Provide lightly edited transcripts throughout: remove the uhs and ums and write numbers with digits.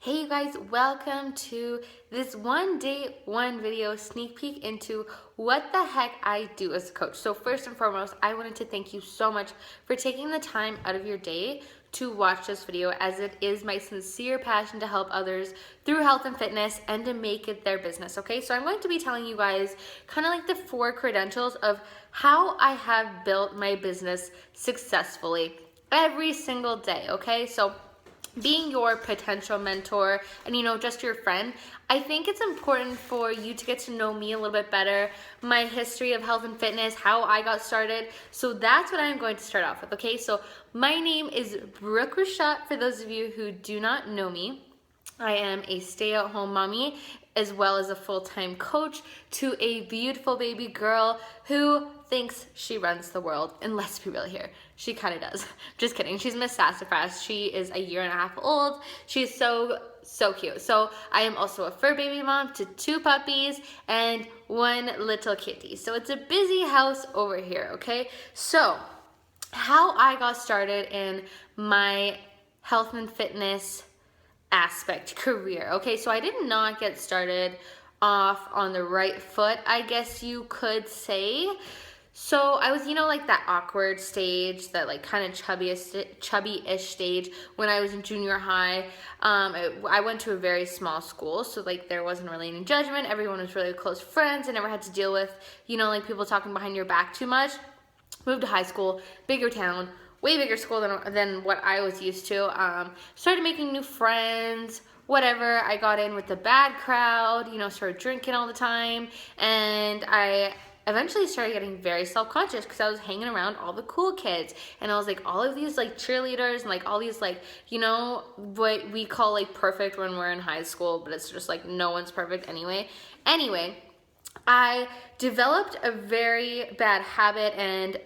Hey you guys, welcome to this one day, one video sneak peek into what the heck I do as a coach. So first and foremost, I wanted to thank you so much for taking the time out of your day to watch this video, as it is my sincere passion to help others through health and fitness and to make it their business, okay? So I'm going to be telling you guys kind of like the 4 credentials of how I have built my business successfully every single day, okay? So being your potential mentor and just your friend, I think it's important for you to get to know me a little bit better, my history of health and fitness, how I got started. So that's what I'm going to start off with, okay? So my name is Brooke Rashat, for those of you who do not know me. I am a stay-at-home mommy as well as a full-time coach to a beautiful baby girl who thinks she runs the world. And let's be real here, she kind of does. Just kidding. She's Miss Sassafras. She is a year and a half old. She's so cute. So I am also a fur baby mom to 2 puppies and 1 little kitty. So it's a busy house over here, okay? So how I got started in my health and fitness career. Okay, so I did not get started off on the right foot, I guess you could say. So I was, like that awkward stage, that like kind of chubby-ish stage when I was in junior high. I went to a very small school, so like there wasn't really any judgment. Everyone was really close friends. I never had to deal with, like people talking behind your back too much. Moved to high school, bigger town, way bigger school than what I was used to. Started making new friends, whatever. I got in with the bad crowd, started drinking all the time, and I eventually started getting very self-conscious because I was hanging around all the cool kids, and I was like all of these like cheerleaders and like all these like, what we call like perfect when we're in high school, but it's just like no one's perfect anyway. I developed a very bad habit, and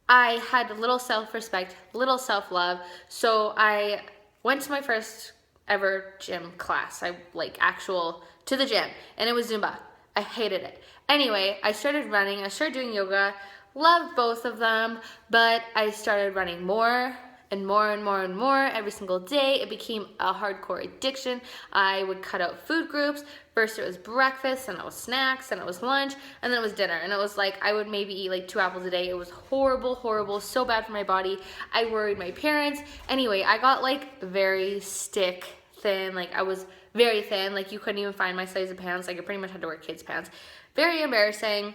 I had little self-respect, little self-love. So I went to my first ever gym class. I to the gym, and it was Zumba. I hated it. Anyway, I started running. I started doing yoga. Loved both of them, but I started running more and more and more and more every single day. It became a hardcore addiction. I would cut out food groups. First it was breakfast, and it was snacks, and it was lunch, and then it was dinner. And it was like I would maybe eat like 2 apples a day. It was horrible, so bad for my body. I worried my parents. Anyway, I got like very stick thin. Like I was very thin. Like you couldn't even find my size of pants. Like I pretty much had to wear kids' pants. Very embarrassing,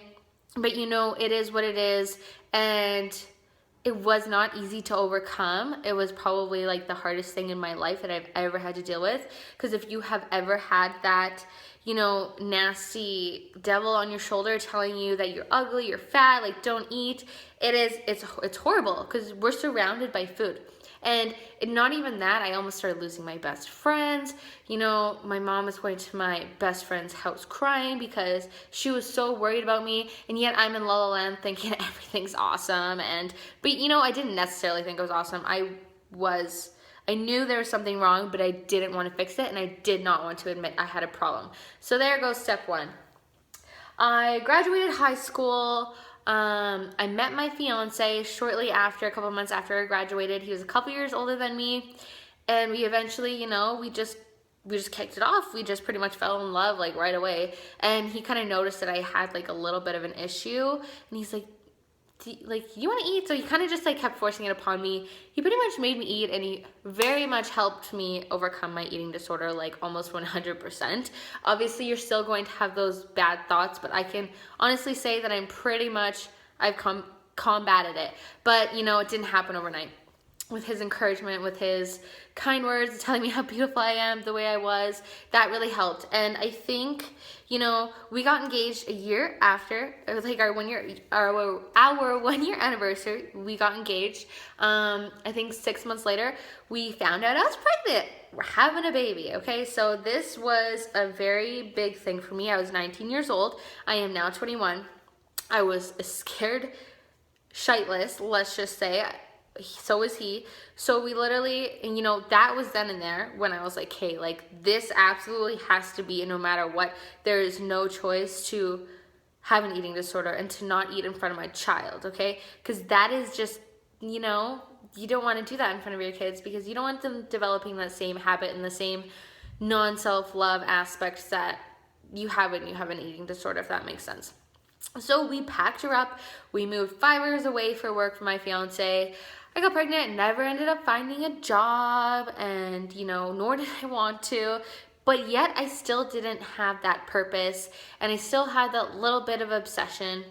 but it is what it is. And it was not easy to overcome. It was probably like the hardest thing in my life that I've ever had to deal with. Because if you have ever had that, nasty devil on your shoulder telling you that you're ugly, you're fat, like don't eat, it's horrible because we're surrounded by food. And not even that, I almost started losing my best friends. My mom was going to my best friend's house crying because she was so worried about me, and yet I'm in La La Land thinking everything's awesome. But I didn't necessarily think it was awesome. I knew there was something wrong, but I didn't want to fix it, and I did not want to admit I had a problem. So there goes step 1. I graduated high school. I met my fiance shortly after, a couple months after I graduated. He was a couple years older than me, and we eventually, we just kicked it off. We just pretty much fell in love like right away. And he kind of noticed that I had like a little bit of an issue, and he's like, you want to eat? So he kind of just like kept forcing it upon me. He pretty much made me eat, and he very much helped me overcome my eating disorder, like almost 100%. Obviously, you're still going to have those bad thoughts, but I can honestly say that I've combated it. But, it didn't happen overnight. With his encouragement, with his kind words, telling me how beautiful I am, the way I was, that really helped. And I think, we got engaged a year after, like our 1 year anniversary. We got engaged. I think 6 months later, we found out I was pregnant. We're having a baby, okay? So this was a very big thing for me. I was 19 years old. I am now 21. I was scared shitless, let's just say. So was he. So we literally, and that was then and there when I was like, hey, like this absolutely has to be, and no matter what, there is no choice to have an eating disorder and to not eat in front of my child, okay? Because that is just, you don't want to do that in front of your kids, because you don't want them developing that same habit and the same non-self-love aspects that you have when you have an eating disorder, if that makes sense. So we packed her up. We moved 5 hours away for work for my fiance. I got pregnant, never ended up finding a job, and nor did I want to. But yet I still didn't have that purpose, and I still had that little bit of obsession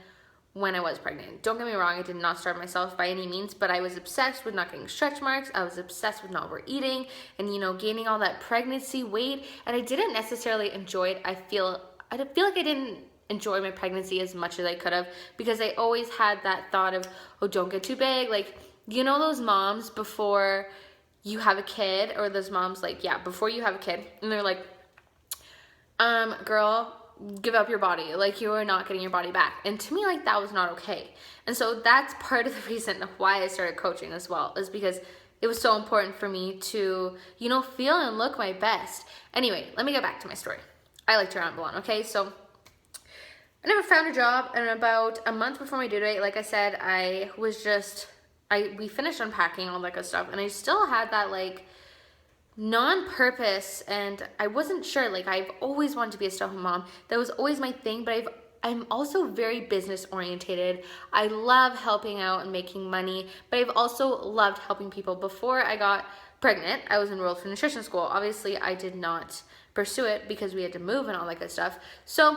when I was pregnant. Don't get me wrong, I did not starve myself by any means, but I was obsessed with not getting stretch marks. I was obsessed with not overeating and, gaining all that pregnancy weight. And I didn't necessarily enjoy it. I feel like I didn't enjoy my pregnancy as much as I could have, because I always had that thought of, oh, don't get too big. Like, those moms before you have a kid, or those moms before you have a kid, and they're like, girl, give up your body. Like, you are not getting your body back. And to me, that was not okay. And so that's part of the reason why I started coaching as well, is because it was so important for me to, feel and look my best. Anyway, let me get back to my story. I like to ramble on, okay? So I never found a job, and about a month before my due date, like I said, we finished unpacking all that good stuff, and I still had that non-purpose, and I wasn't sure. I've always wanted to be a stay-at-home mom. That was always my thing, but I'm also very business orientated. I love helping out and making money, but I've also loved helping people. Before I got pregnant, I was enrolled for nutrition school. Obviously, I did not pursue it because we had to move and all that good stuff. So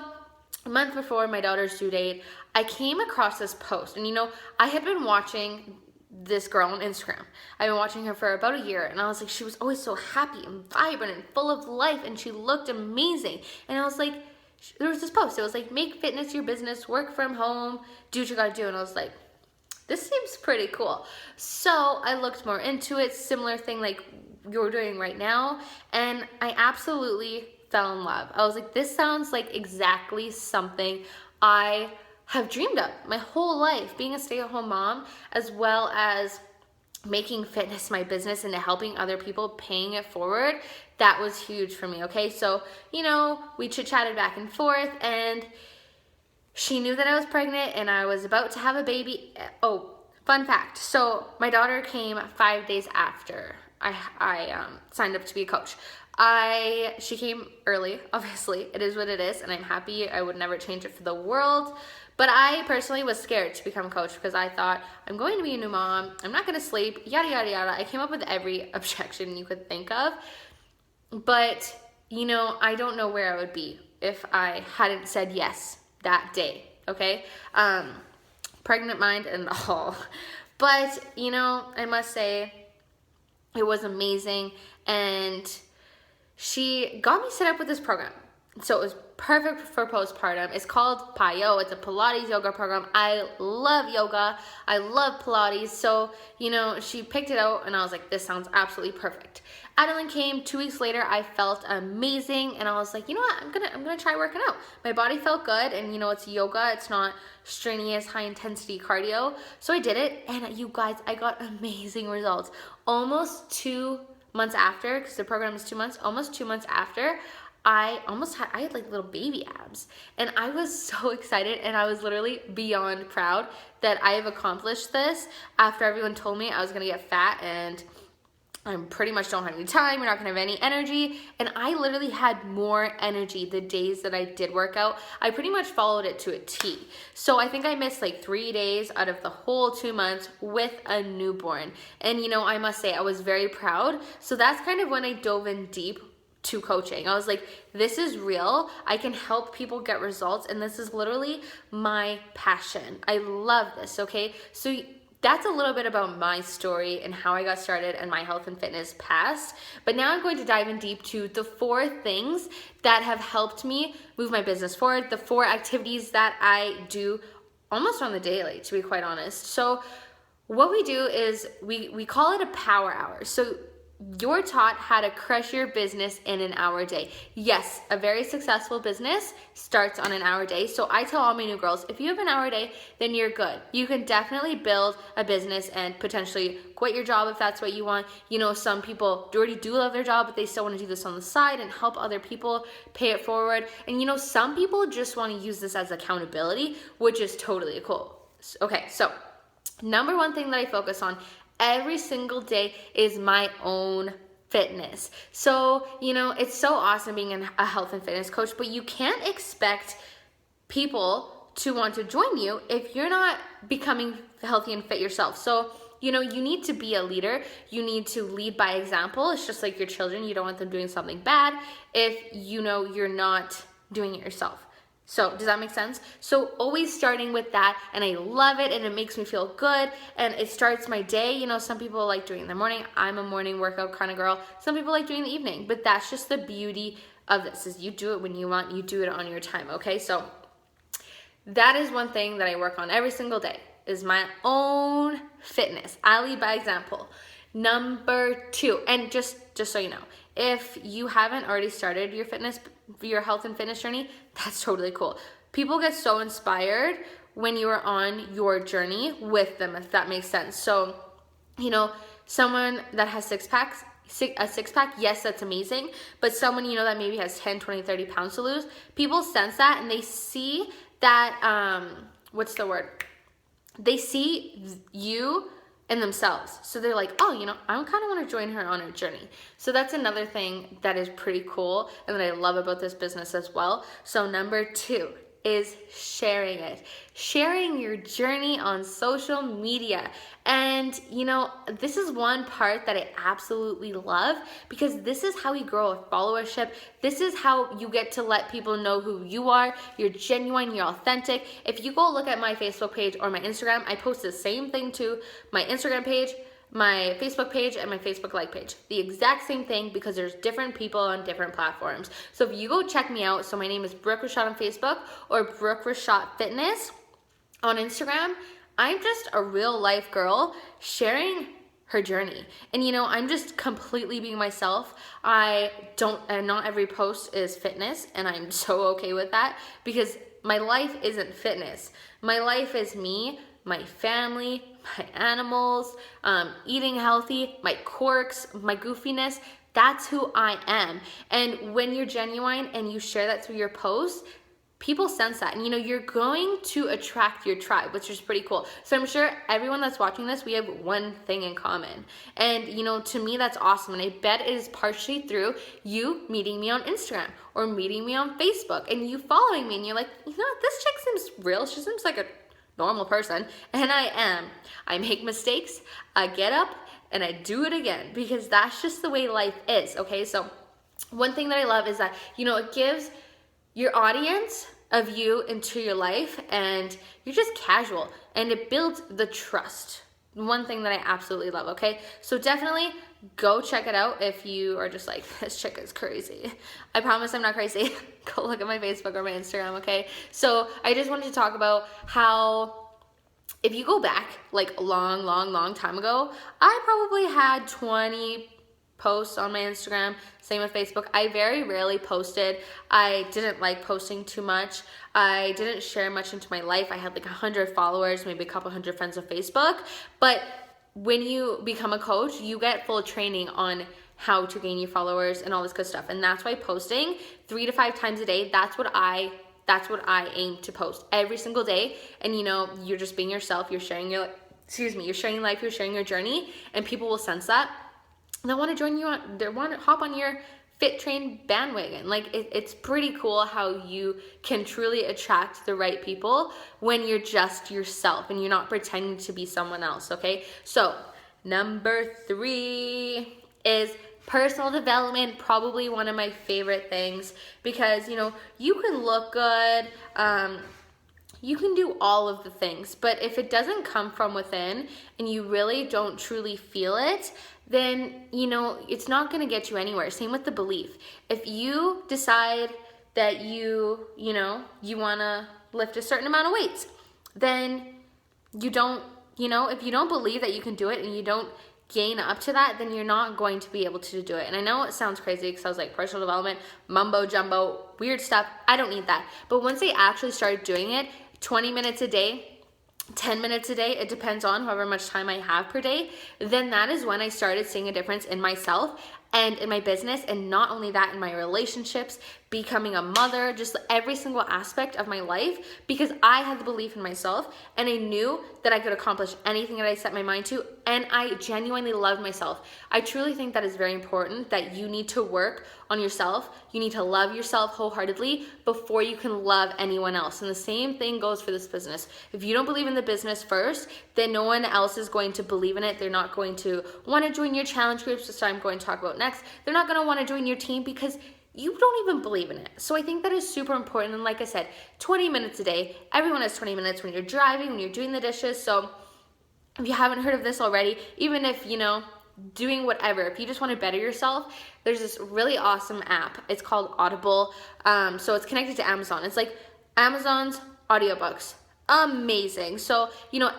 a month before my daughter's due date, I came across this post, and I had been watching this girl on Instagram. I've been watching her for about a year, and I was like, she was always so happy and vibrant and full of life, and she looked amazing. And I was like, there was this post, it was like, make fitness your business, work from home, do what you gotta do. And I was like, this seems pretty cool. So I looked more into it, similar thing like you're doing right now, and I absolutely fell in love. I was like, this sounds like exactly something I have dreamed of my whole life, being a stay-at-home mom, as well as making fitness my business and helping other people, paying it forward. That was huge for me, okay? So, we chit-chatted back and forth, and she knew that I was pregnant and I was about to have a baby. Oh, fun fact. So my daughter came 5 days after I signed up to be a coach. She came early, obviously. It is what it is, and I'm happy. I would never change it for the world. But I personally was scared to become a coach because I thought, I'm going to be a new mom. I'm not going to sleep, yada, yada, yada. I came up with every objection you could think of. But, I don't know where I would be if I hadn't said yes that day, okay? Pregnant mind and all. But, I must say, it was amazing. And she got me set up with this program. So it was perfect for postpartum. It's called PIO. It's a Pilates yoga program. I love yoga. I love Pilates. So, she picked it out, and I was like, this sounds absolutely perfect. Adeline came 2 weeks later. I felt amazing, and I was like, you know what? I'm gonna try working out. My body felt good, and it's yoga. It's not strenuous, high intensity cardio. So I did it, and you guys, I got amazing results. Almost 2 months after, because the program is 2 months. Almost 2 months after, I had little baby abs, and I was so excited, and I was literally beyond proud that I have accomplished this after everyone told me I was gonna get fat and I pretty much don't have any time, you're not gonna have any energy. And I literally had more energy the days that I did work out. I pretty much followed it to a T. So I think I missed 3 days out of the whole 2 months with a newborn. And I must say I was very proud. So that's kind of when I dove in deep to coaching. I was like, this is real. I can help people get results, and this is literally my passion. I love this, okay? So that's a little bit about my story and how I got started and my health and fitness past. But now I'm going to dive in deep to the 4 things that have helped me move my business forward, the 4 activities that I do almost on the daily, to be quite honest. So what we do is we call it a power hour. So you're taught how to crush your business in an hour a day. Yes, a very successful business starts on an hour a day. So I tell all my new girls, if you have an hour a day, then you're good. You can definitely build a business and potentially quit your job if that's what you want. Some people already do love their job, but they still want to do this on the side and help other people, pay it forward. And some people just want to use this as accountability, which is totally cool. Okay, so number 1 thing that I focus on every single day is my own fitness. So, it's so awesome being a health and fitness coach, but you can't expect people to want to join you if you're not becoming healthy and fit yourself. So, you need to be a leader. You need to lead by example. It's just like your children. You don't want them doing something bad if you're not doing it yourself. So does that make sense? So always starting with that, and I love it, and it makes me feel good, and it starts my day. Some people like doing it in the morning. I'm a morning workout kind of girl. Some people like doing it in the evening, but that's just the beauty of this, is you do it when you want, you do it on your time, okay? So that is one thing that I work on every single day, is my own fitness. I lead by example. Number 2, and just so you know, if you haven't already started your health and fitness journey, that's totally cool. People get so inspired when you are on your journey with them, if that makes sense. So, someone that has a six pack, yes, that's amazing. But someone, that maybe has 10, 20, 30 pounds to lose, people sense that, and they see that, they see you and themselves. So they're like, oh, I kind of want to join her on her journey. So that's another thing that is pretty cool and that I love about this business as well. So number 2 is sharing it. Sharing your journey on social media. And, this is one part that I absolutely love, because this is how you grow a followership. This is how you get to let people know who you are. You're genuine, you're authentic. If you go look at my Facebook page or my Instagram, I post the same thing to my Instagram page, my Facebook page, and my Facebook like page. The exact same thing, because there's different people on different platforms. So if you go check me out, so my name is Brooke Rashad on Facebook, or Brooke Rashad Fitness on Instagram, I'm just a real life girl sharing her journey. And I'm just completely being myself. And not every post is fitness, and I'm so okay with that, because my life isn't fitness. My life is me, my family, my animals, eating healthy, my quirks, my goofiness. That's who I am. And when you're genuine and you share that through your posts, people sense that, and you're going to attract your tribe, which is pretty cool. So I'm sure everyone that's watching this, we have one thing in common, and to me that's awesome. And I bet it is partially through you meeting me on Instagram or meeting me on Facebook, and you following me, and you're like, this chick seems real. She seems like a normal person. And I am. I make mistakes, I get up, and I do it again, because that's just the way life is. Okay, so one thing that I love is that it gives your audience of you into your life, and you're just casual, and it builds the trust. One thing that I absolutely love. Okay, so definitely go check it out if you are just like, this chick is crazy. I promise I'm not crazy. Go look at my Facebook or my Instagram. Okay, so I just wanted to talk about how, if you go back like a long time ago, I probably had 20 posts on my Instagram, same with Facebook. I very rarely posted. I didn't like posting too much. I didn't share much into my life. I had like 100 followers, maybe a couple hundred friends on Facebook. But when you become a coach, you get full training on how to gain your followers and all this good stuff. And that's why posting 3 to 5 times a day, that's what I aim to post every single day. And you're just being yourself. You're sharing you're sharing life, you're sharing your journey, and people will sense that. They want to join you on, they want to hop on your Fit Train bandwagon. Like it's pretty cool how you can truly attract the right people when you're just yourself and you're not pretending to be someone else. Okay, so number 3 is personal development. Probably one of my favorite things, because you can look good, you can do all of the things, but if it doesn't come from within and you really don't truly feel it, then it's not going to get you anywhere. Same with the belief. If you decide that you want to lift a certain amount of weights, then you don't, if you don't believe that you can do it and you don't gain up to that, then you're not going to be able to do it. And I know it sounds crazy, because I was like, personal development, mumbo jumbo, weird stuff. I don't need that. But once I actually started doing it, 20 minutes a day, 10 minutes a day, it depends on however much time I have per day, then that is when I started seeing a difference in myself and in my business. And not only that, in my relationships, becoming a mother, just every single aspect of my life, because I had the belief in myself and I knew that I could accomplish anything that I set my mind to and I genuinely loved myself. I truly think that is very important, that you need to work on yourself. You need to love yourself wholeheartedly before you can love anyone else. And the same thing goes for this business. If you don't believe in the business first, then no one else is going to believe in it. They're not going to want to join your challenge groups, which I'm going to talk about next. They're not going to want to join your team because you don't even believe in it. So I think that is super important. And like I said, 20 minutes a day. Everyone has 20 minutes when you're driving, when you're doing the dishes. So if you haven't heard of this already, even if, doing whatever, if you just want to better yourself, there's this really awesome app. It's called Audible. So it's connected to Amazon. It's like Amazon's audiobooks. Amazing. So,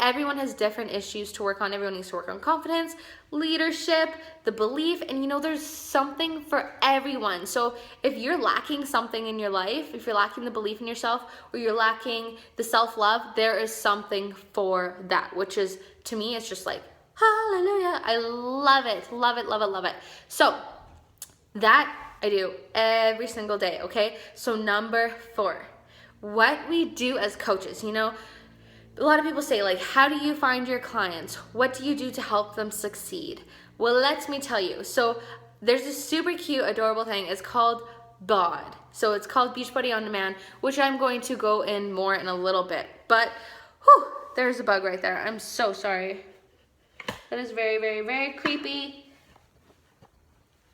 everyone has different issues to work on. Everyone needs to work on confidence, leadership, the belief, and there's something for everyone. So if you're lacking something in your life, if you're lacking the belief in yourself, or you're lacking the self-love, there is something for that, which is, to me, it's just like, hallelujah. I love it. Love it, love it, love it. So that I do every single day, okay? So number 4. What we do as coaches, a lot of people say, like, how do you find your clients? What do you do to help them succeed? Well, let me tell you. So there's this super cute, adorable thing. It's called BOD. So it's called Beachbody On Demand, which I'm going to go in more in a little bit. But, there's a bug right there. I'm so sorry. That is very, very, very creepy.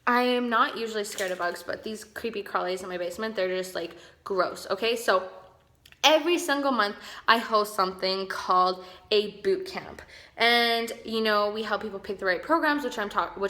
I am not usually scared of bugs, but these creepy crawlies in my basement, they're just like gross, okay? So every single month I host something called a boot camp. And we help people pick the right programs, which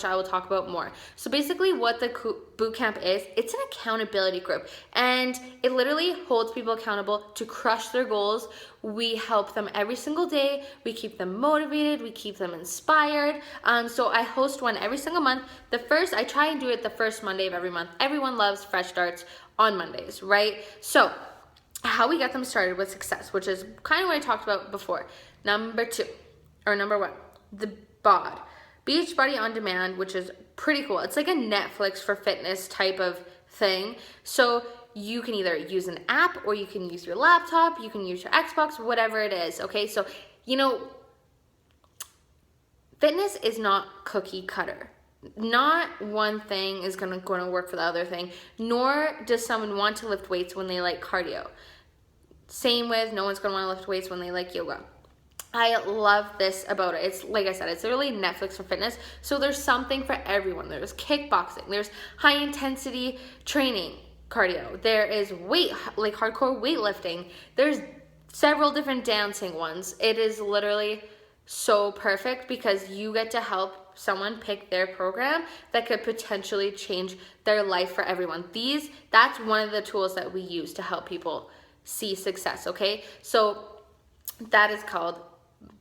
I will talk about more. So basically what the boot camp is, it's an accountability group, and it literally holds people accountable to crush their goals. We help them every single day. We keep them motivated. We keep them inspired. So I host one every single month. I try and do it the first Monday of every month. Everyone loves fresh starts on Mondays, right? So how we get them started with success, which is kind of what I talked about before. Number 1, the BOD, Beachbody On Demand, which is pretty cool. It's like a Netflix for fitness type of thing. So you can either use an app, or you can use your laptop, you can use your Xbox, whatever it is, okay? So, fitness is not cookie cutter. Not one thing is going to work for the other thing, nor does someone want to lift weights when they like cardio. Same with, no one's going to want to lift weights when they like yoga. I love this about it. It's, like I said, it's literally Netflix for fitness. So there's something for everyone. There's kickboxing. There's high intensity training, cardio. There is hardcore weightlifting. There's several different dancing ones. It is literally so perfect because you get to help someone pick their program that could potentially change their life for everyone. That's one of the tools that we use to help people see success, okay? So that is called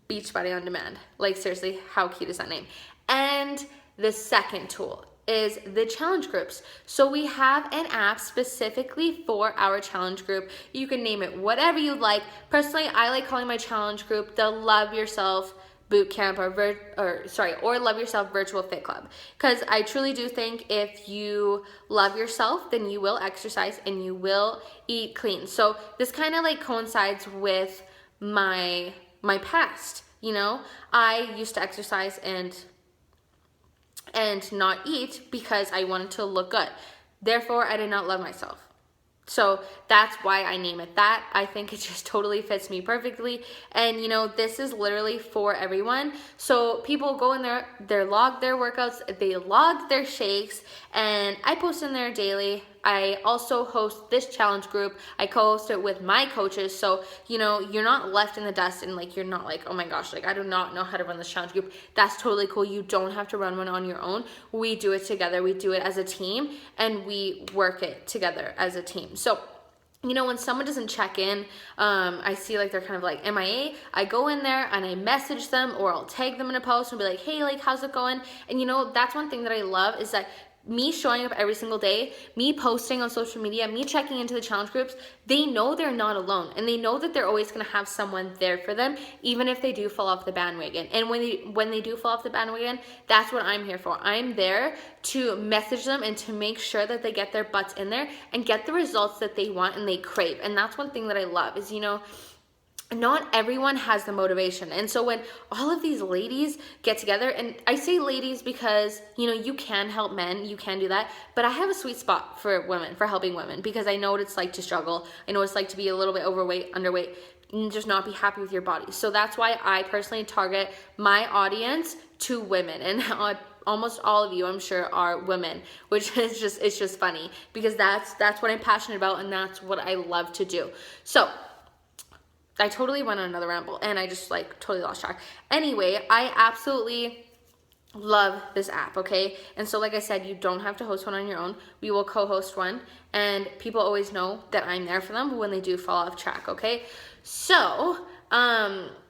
Beachbody On Demand. Like, seriously, how cute is that name? And the second tool is the challenge groups. So we have an app specifically for our challenge group. You can name it whatever you'd like. Personally, I like calling my challenge group the Love Yourself Boot Camp or Love Yourself Virtual Fit Club, because I truly do think if you love yourself, then you will exercise and you will eat clean. So this kind of like coincides with my past. I used to exercise and not eat because I wanted to look good. Therefore, I did not love myself. So that's why I name it that. I think it just totally fits me perfectly. And this is literally for everyone. So people go in there, they log their workouts, they log their shakes, and I post in there daily. I also host this challenge group. I co-host it with my coaches. So, you're not left in the dust and you're not like, oh my gosh, I do not know how to run this challenge group. That's totally cool. You don't have to run one on your own. We do it together. We do it as a team and we work it together as a team. So, when someone doesn't check in, I see they're kind of like MIA, I go in there and I message them, or I'll tag them in a post and be like, hey, how's it going? And that's one thing that I love is that me showing up every single day, me posting on social media, me checking into the challenge groups, they know they're not alone, and they know that they're always going to have someone there for them, even if they do fall off the bandwagon. And when they do fall off the bandwagon, that's what I'm here for. I'm there to message them and to make sure that they get their butts in there and get the results that they want and they crave. And that's one thing that I love is, not everyone has the motivation. And so when all of these ladies get together, and I say ladies because, you know, you can help men, you can do that, but I have a sweet spot for women, for helping women, because I know what it's like to struggle. I know what it's like to be a little bit overweight, underweight, and just not be happy with your body. So that's why I personally target my audience to women, and almost all of you, I'm sure, are women, which is it's just funny, because that's what I'm passionate about, and that's what I love to do. So I totally went on another ramble, and I just like totally lost track. Anyway, I absolutely love this app, okay? And so like I said, you don't have to host one on your own. We will co-host one, and people always know that I'm there for them when they do fall off track, okay? So,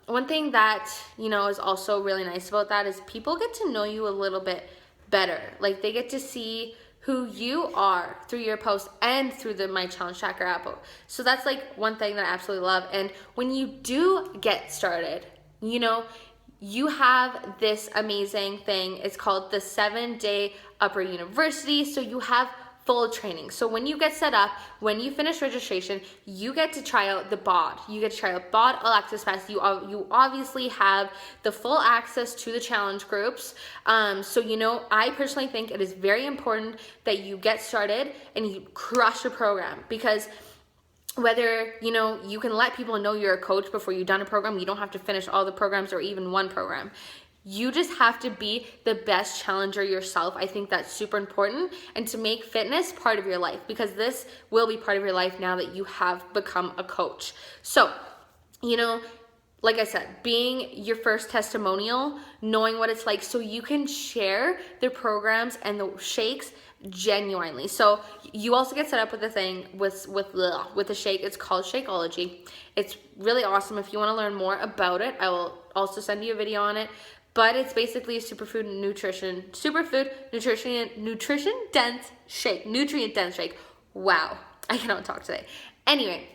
one thing that, you know, is also really nice about that is people get to know you a little bit better. Like, they get to see who you are through your posts and through the My Challenge Tracker app. So that's like one thing that I absolutely love. And when you do get started, you know, you have this amazing thing. It's called the 7-day Upper University. So you have full training. So when you get set up, when you finish registration, you get to try out the BOD. You get to try out BOD All Access Pass. You obviously have the full access to the challenge groups. So, you know, I personally think it is very important that you get started and you crush the program, because whether, you know, you can let people know you're a coach before you've done a program. You don't have to finish all the programs or even one program. You just have to be the best challenger yourself. I think that's super important, and to make fitness part of your life, because this will be part of your life now that you have become a coach. So, you know, like I said, being your first testimonial, knowing what it's like so you can share the programs and the shakes genuinely. So you also get set up with a thing with the shake. It's called Shakeology. It's really awesome. If you want to learn more about it, I will also send you a video on it. But it's basically a superfood nutrition dense shake. Nutrient dense shake. Wow, I cannot talk today. Anyway,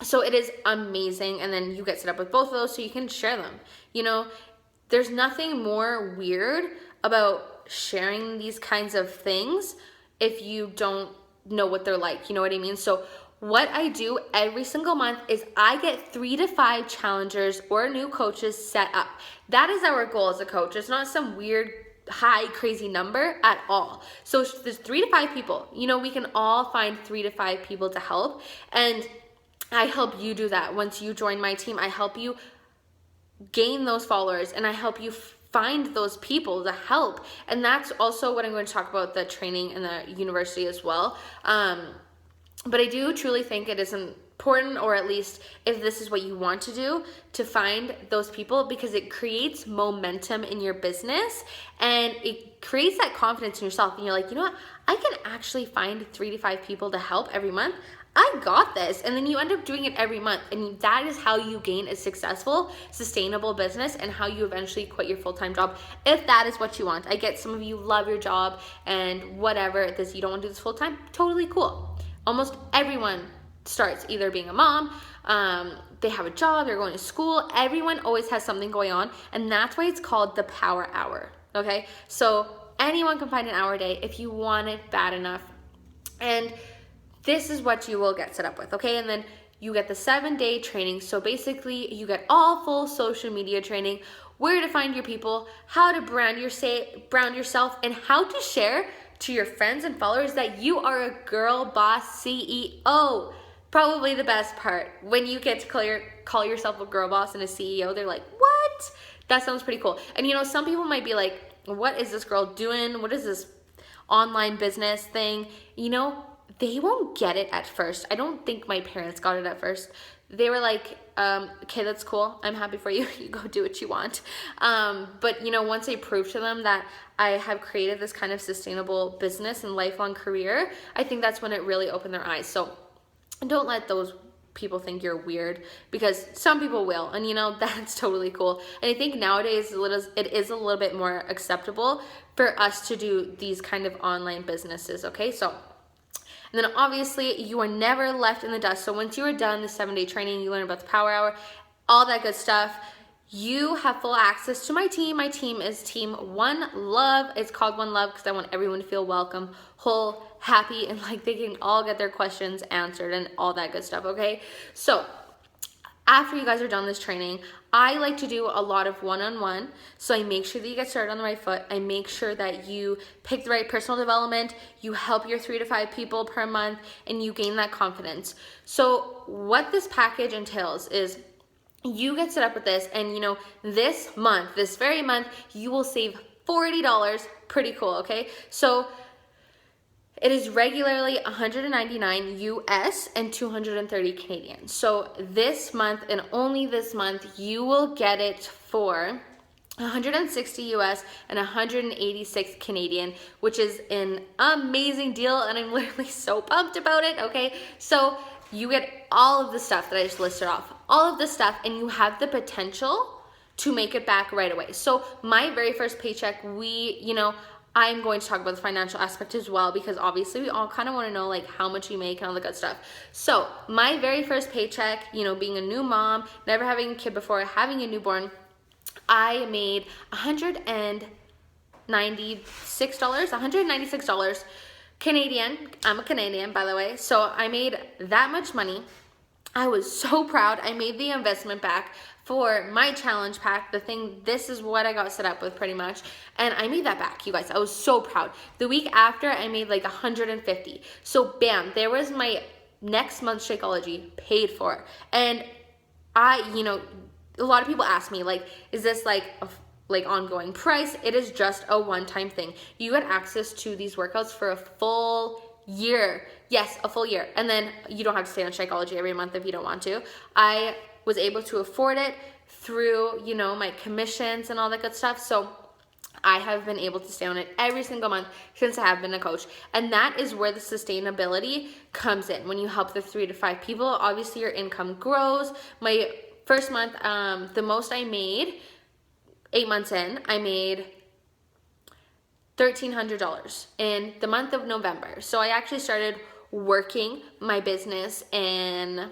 so it is amazing, and then you get set up with both of those so you can share them. You know, there's nothing more weird about sharing these kinds of things if you don't know what they're like. You know what I mean? So what I do every single month is I get 3 to 5 challengers or new coaches set up. That is our goal as a coach. It's not some weird high crazy number at all. So there's 3 to 5 people. You know, we can all find 3 to 5 people to help, and I help you do that. Once you join my team, I help you gain those followers, and I help you find those people to help. And that's also what I'm going to talk about, the training and the university as well. But I do truly think it is important, or at least if this is what you want to do, to find those people, because it creates momentum in your business and it creates that confidence in yourself. And you're like, you know what? I can actually find 3 to 5 people to help every month. I got this. And then you end up doing it every month. And that is how you gain a successful, sustainable business, and how you eventually quit your full-time job, if that is what you want. I get some of you love your job and whatever, you don't want to do this full-time, totally cool. Almost everyone starts either being a mom, they have a job, they're going to school. Everyone always has something going on, and that's why it's called the power hour, okay? So anyone can find an hour a day if you want it bad enough. And this is what you will get set up with, okay? And then you get the 7-day training. So basically, you get all full social media training, where to find your people, how to brand yourself, and how to share to your friends and followers that you are a girl boss CEO. Probably the best part. When you get to call yourself a girl boss and a CEO, they're like, what? That sounds pretty cool. And you know, some people might be like, what is this girl doing? What is this online business thing? You know, they won't get it at first. I don't think my parents got it at first. They were like, okay, that's cool. I'm happy for you. You go do what you want. But you know, once I prove to them that I have created this kind of sustainable business and lifelong career, I think that's when it really opened their eyes. So don't let those people think you're weird, because some people will, and you know, that's totally cool. And I think nowadays it is a little bit more acceptable for us to do these kind of online businesses, okay? So, and then obviously you are never left in the dust. So once you are done the 7-day training, you learn about the power hour, all that good stuff, you have full access to my team. My team is Team One Love. It's called One Love because I want everyone to feel welcome, whole, happy, and like they can all get their questions answered and all that good stuff, okay? So after you guys are done this training, I like to do a lot of one-on-one. So I make sure that you get started on the right foot. I make sure that you pick the right personal development, you help your 3 to 5 people per month, and you gain that confidence. So what this package entails is you get set up with this, and this month, this very month, you will save $40. Pretty cool, okay? So it is regularly $199 US and 230 Canadian. So this month, and only this month, you will get it for 160 US and 186 Canadian, which is an amazing deal, and I'm literally so pumped about it, okay? So you get all of the stuff that I just listed off, all of the stuff, and you have the potential to make it back right away. So my very first paycheck, I'm going to talk about the financial aspect as well, because obviously we all kind of want to know like how much you make and all the good stuff. So my very first paycheck, being a new mom, never having a kid before, having a newborn, I made $196 Canadian. I'm a Canadian, by the way. So I made that much money. I was so proud. I made the investment back for my challenge pack. This is what I got set up with pretty much. And I made that back, you guys. I was so proud. The week after, I made like 150. So bam, there was my next month's Shakeology paid for. And a lot of people ask me, like, is this like ongoing price? It is just a one-time thing. You get access to these workouts for a full year. Yes, a full year. And then you don't have to stay on Shakeology every month if you don't want to. I was able to afford it through, my commissions and all that good stuff. So I have been able to stay on it every single month since I have been a coach. And that is where the sustainability comes in. When you help the 3 to 5 people, obviously your income grows. My first month, the most I made, 8 months in, I made $1,300 in the month of November. So I actually started working my business in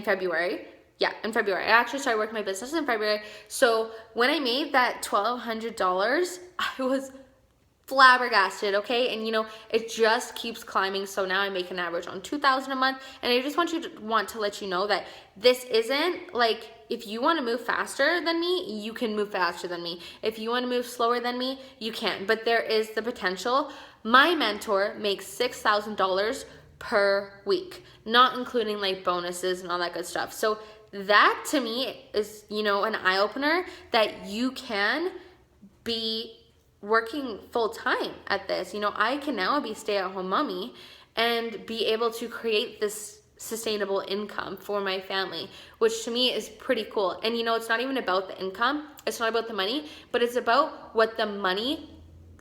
February. Yeah, in February. I actually started working my business in February. So when I made that $1,200, I was flabbergasted, okay? And it just keeps climbing. So now I make an average on $2,000 a month. And I just want to let you know that this isn't like, if you want to move faster than me, you can move faster than me. If you want to move slower than me, you can. But there is the potential. My mentor makes $6,000 per week, not including like bonuses and all that good stuff. So that to me is, an eye-opener that you can be working full-time at this. I can now be stay-at-home mommy and be able to create this sustainable income for my family, which to me is pretty cool. And it's not even about the income, it's not about the money, but it's about what the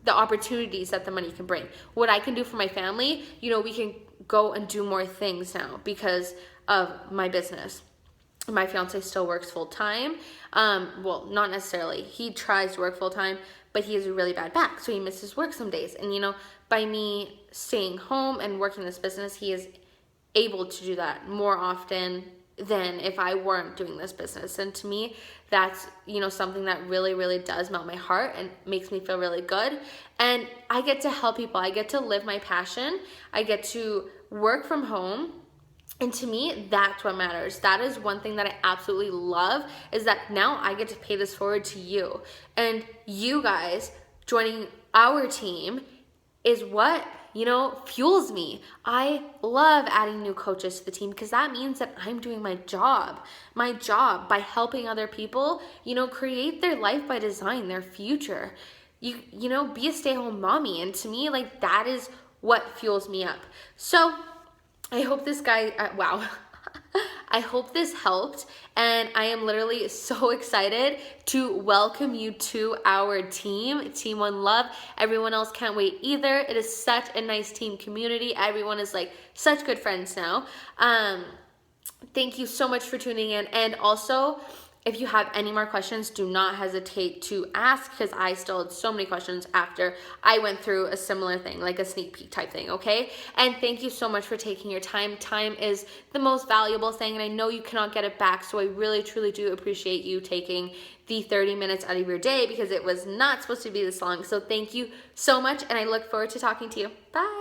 opportunities that the money can bring. What I can do for my family, we can go and do more things now because of my business. My fiance still works full-time. Well, not necessarily. He tries to work full-time, but he has a really bad back, so he misses work some days. And by me staying home and working this business, he is able to do that more often than if I weren't doing this business. And to me, that's something that really, really does melt my heart and makes me feel really good. And I get to help people. I get to live my passion. I get to work from home. And to me, that's what matters. That is one thing that I absolutely love, is that now I get to pay this forward to you. And you guys joining our team is what, fuels me. I love adding new coaches to the team because that means that I'm doing my job by helping other people, create their life by design, their future. Be a stay-at-home mommy. And to me, like, that is what fuels me up. So I hope this I hope this helped, and I am literally so excited to welcome you to our team, Team One Love. Everyone else can't wait either. It is such a nice team community. Everyone is like such good friends now. Thank you so much for tuning in, and also, if you have any more questions, do not hesitate to ask, because I still had so many questions after I went through a similar thing, like a sneak peek type thing, okay? And thank you so much for taking your time. Time is the most valuable thing, and I know you cannot get it back, so I really, truly do appreciate you taking the 30 minutes out of your day, because it was not supposed to be this long. So thank you so much, and I look forward to talking to you. Bye.